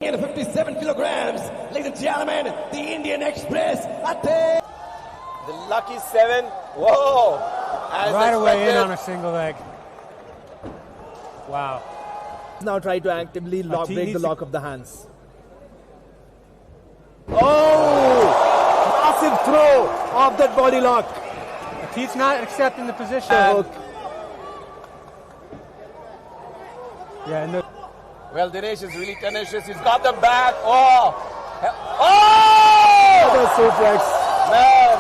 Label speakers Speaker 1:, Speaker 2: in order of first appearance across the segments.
Speaker 1: In 57 kilograms, ladies and gentlemen, the Indian Express, Ate.
Speaker 2: The lucky seven. Whoa! As
Speaker 3: right away in
Speaker 2: expected.
Speaker 3: on a single leg. Wow.
Speaker 4: Now try to actively break the lock of the hands.
Speaker 2: Oh!
Speaker 4: Massive throw of that body lock.
Speaker 3: Ateeth's not accepting the position. Yeah, no.
Speaker 2: Well, Dinesh is really tenacious. He's got the back. Oh! Oh!
Speaker 4: Another suplex.
Speaker 2: Man!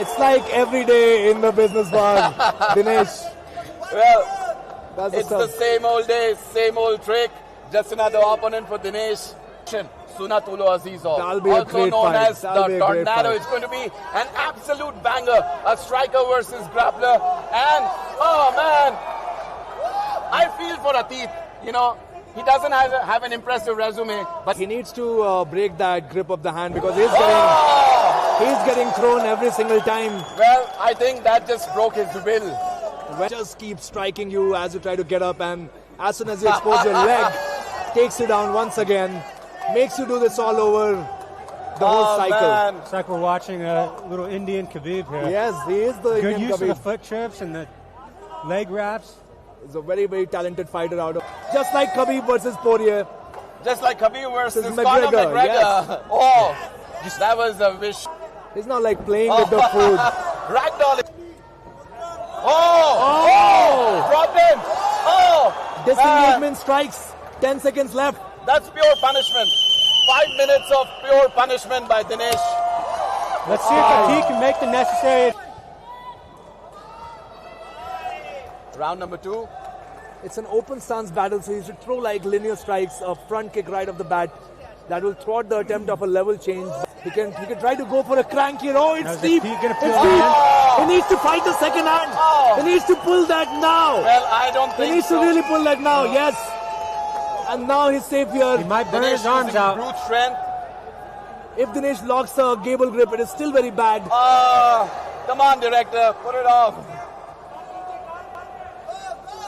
Speaker 4: It's like every day in the business bar, Dinesh.
Speaker 2: Well, it's the same old days, same old trick. Just another opponent for Dinesh. Sunatulo Azizov, also known as the Tornado. It's going to be an absolute banger. A striker versus grappler. And, oh man, I feel for Ateeth. You know, he doesn't have an impressive resume, but
Speaker 4: he needs to break that grip of the hand because he's getting thrown every single time.
Speaker 2: Well, I think that just broke his will.
Speaker 4: Just keep striking you as you try to get up, and as soon as you expose your leg, takes you down once again, makes you do this all over the whole cycle.
Speaker 2: Man.
Speaker 3: It's like we're watching a little Indian Khabib here.
Speaker 4: Yes, he is the
Speaker 3: Good
Speaker 4: Indian
Speaker 3: use of
Speaker 4: Khabib.
Speaker 3: the foot trips and the leg wraps.
Speaker 4: He's a very, very talented fighter out of... Just like Khabib versus Poirier.
Speaker 2: Just like Khabib versus
Speaker 4: This is
Speaker 2: Conor
Speaker 4: McGregor,
Speaker 2: McGregor.
Speaker 4: yes.
Speaker 2: Oh, that was a wish.
Speaker 4: He's not like playing with the food.
Speaker 2: Ragdoll. Oh! Dropped him. Oh!
Speaker 4: Disengagement strikes. 10 seconds left.
Speaker 2: That's pure punishment. 5 minutes of pure punishment by Dinesh.
Speaker 3: Let's see if Ateeth can make the necessary.
Speaker 2: Round number 2.
Speaker 4: It's an open stance battle, so you should throw like linear strikes, a front kick right off the bat. That will thwart the attempt of a level change. He can try to go for a crank here. Oh, it's deep. It's deep. He needs to fight the second hand.
Speaker 2: Oh.
Speaker 4: He needs to pull that now.
Speaker 2: Well, I don't think
Speaker 4: He needs to really pull that now. Yes. And now he's safe here.
Speaker 3: He might burn
Speaker 2: Dinesh
Speaker 3: his arms
Speaker 2: using
Speaker 3: out.
Speaker 2: brute strength.
Speaker 4: If Dinesh locks a gable grip, it is still very bad.
Speaker 2: Come on, director. Put it off.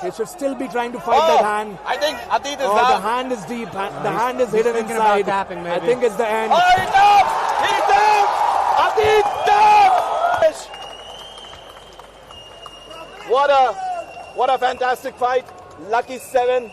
Speaker 4: He should still be trying to fight that hand.
Speaker 2: I think Ateeth is
Speaker 4: Oh,
Speaker 2: down.
Speaker 4: the hand is deep. The hand is hidden
Speaker 3: thinking
Speaker 4: inside.
Speaker 3: about tapping, maybe.
Speaker 4: I think it's the end.
Speaker 2: Oh, he's down! He's down! Ateeth down! What a fantastic fight. Lucky 7.